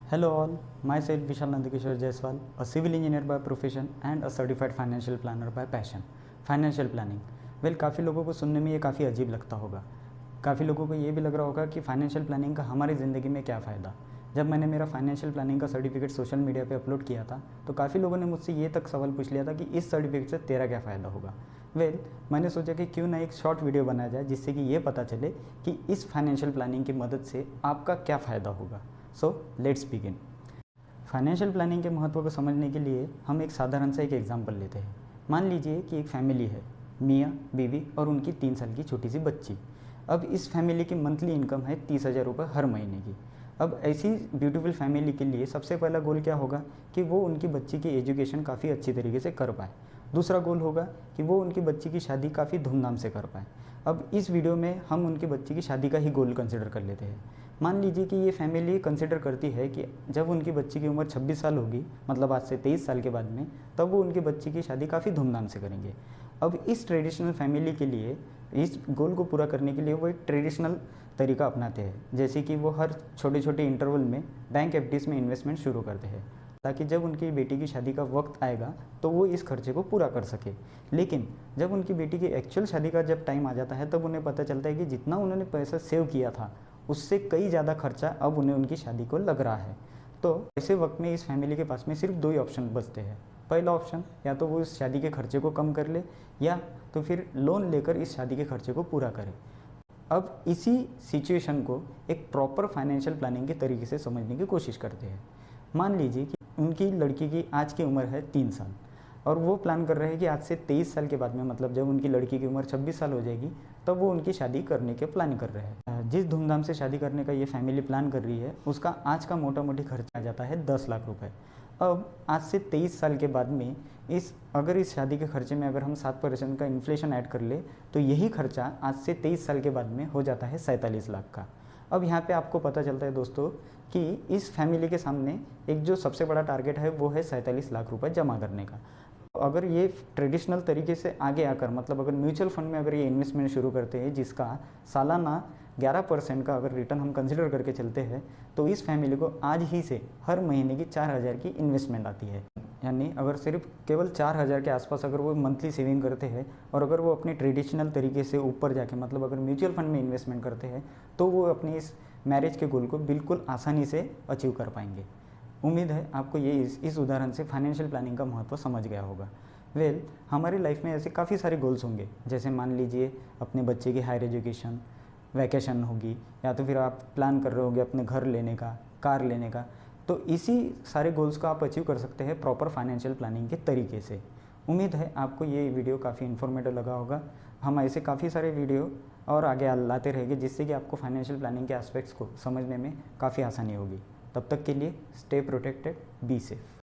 Hello all, myself Vishal Nandakishore Jaiswal, a civil engineer by profession and a certified financial planner by passion. Financial planning काफ़ी लोगों को सुनने में ये काफ़ी अजीब लगता होगा। काफ़ी लोगों को ये भी लग रहा होगा कि फाइनेंशियल प्लानिंग का हमारी ज़िंदगी में क्या फ़ायदा। जब मैंने मेरा फाइनेंशियल प्लानिंग का सर्टिफिकेट सोशल मीडिया पे अपलोड किया था तो काफ़ी लोगों ने मुझसे ये तक सवाल पूछ लिया था कि इस सर्टिफिकेट से तेरा क्या फ़ायदा होगा। मैंने सोचा कि क्यों ना एक शॉर्ट वीडियो बनाया जाए जिससे कि ये पता चले कि इस फाइनेंशियल प्लानिंग की मदद से आपका क्या फ़ायदा होगा। So let's begin. Financial planning के महत्व को समझने के लिए हम एक साधारण सा एक एग्जांपल लेते हैं। मान लीजिए कि एक फैमिली है, मियाँ बीवी और उनकी 3 साल की छोटी सी बच्ची। अब इस फैमिली की मंथली इनकम है 30,000 रुपये हर महीने की। अब ऐसी ब्यूटीफुल फैमिली के लिए सबसे पहला गोल क्या होगा कि वो उनकी बच्ची की एजुकेशन काफ़ी अच्छी तरीके से कर पाए। दूसरा गोल होगा कि वो उनकी बच्ची की शादी काफ़ी धूमधाम से कर पाए। अब इस वीडियो में हम उनकी बच्ची की शादी का ही गोल कंसिडर कर लेते हैं। मान लीजिए कि ये फैमिली कंसिडर करती है कि जब उनकी बच्ची की उम्र 26 साल होगी, मतलब आज से 23 साल के बाद में, तब वो उनकी बच्ची की शादी काफ़ी धूमधाम से करेंगे। अब इस ट्रेडिशनल फैमिली के लिए इस गोल को पूरा करने के लिए वो एक ट्रेडिशनल तरीका अपनाते हैं, जैसे कि वो हर छोटे छोटे इंटरवल में बैंक एफडीज़ में इन्वेस्टमेंट शुरू करते हैं ताकि जब उनकी बेटी की शादी का वक्त आएगा तो वो इस खर्चे को पूरा कर सके। लेकिन जब उनकी बेटी की एक्चुअल शादी का जब टाइम आ जाता है तब उन्हें पता चलता है कि जितना उन्होंने पैसा सेव किया था उससे कई ज़्यादा खर्चा अब उन्हें उनकी शादी को लग रहा है। तो ऐसे वक्त में इस फैमिली के पास में सिर्फ 2 ही ऑप्शन बचते हैं। पहला ऑप्शन, या तो वो इस शादी के खर्चे को कम कर ले या तो फिर लोन लेकर इस शादी के खर्चे को पूरा करे। अब इसी सिचुएशन को एक प्रॉपर फाइनेंशियल प्लानिंग के तरीके से समझने की कोशिश करते हैं। मान लीजिए कि उनकी लड़की की आज की उम्र है 3 साल और वो प्लान कर रहे हैं कि आज से 23 साल के बाद में, मतलब जब उनकी लड़की की उम्र 26 साल हो जाएगी, तब वो उनकी शादी करने के प्लान कर रहे हैं। जिस धूमधाम से शादी करने का ये फैमिली प्लान कर रही है उसका आज का मोटा मोटी खर्चा आ जाता है 10 लाख रुपए। अब आज से 23 साल के बाद में अगर इस शादी के खर्चे में अगर हम 7% का इन्फ्लेशन ऐड कर ले तो यही खर्चा आज से 23 साल के बाद में हो जाता है 47 लाख का। अब यहाँ पे आपको पता चलता है दोस्तों कि इस फैमिली के सामने एक जो सबसे बड़ा टारगेट है वो है 47 लाख रुपए जमा करने का। अगर ये ट्रेडिशनल तरीके से आगे आकर, मतलब अगर म्यूचुअल फंड में अगर ये इन्वेस्टमेंट शुरू करते हैं जिसका सालाना 11% का अगर रिटर्न हम कंसिडर करके चलते हैं तो इस फैमिली को आज ही से हर महीने की 4,000 की इन्वेस्टमेंट आती है। यानी अगर सिर्फ केवल 4,000 के आसपास अगर वो मंथली सेविंग करते हैं और अगर वो अपने ट्रेडिशनल तरीके से ऊपर जाके, मतलब अगर म्यूचुअल फंड में इन्वेस्टमेंट करते हैं तो वो अपनी इस मैरिज के गोल को बिल्कुल आसानी से अचीव कर पाएंगे। उम्मीद है आपको ये इस उदाहरण से फाइनेंशियल प्लानिंग का महत्व समझ गया होगा। हमारी लाइफ में ऐसे काफ़ी सारे गोल्स होंगे, जैसे मान लीजिए अपने बच्चे की हायर एजुकेशन, वैकेशन होगी, या तो फिर आप प्लान कर रहे होंगे अपने घर लेने का, कार लेने का। तो इसी सारे गोल्स को आप अचीव कर सकते हैं प्रॉपर फाइनेंशियल प्लानिंग के तरीके से। उम्मीद है आपको ये वीडियो काफ़ी इन्फॉर्मेटिव लगा होगा। हम ऐसे काफ़ी सारे वीडियो और आगे लाते रहेंगे जिससे कि आपको फाइनेंशियल प्लानिंग के एस्पेक्ट्स को समझने में काफ़ी आसानी होगी। तब तक के लिए स्टे प्रोटेक्टेड, बी सेफ।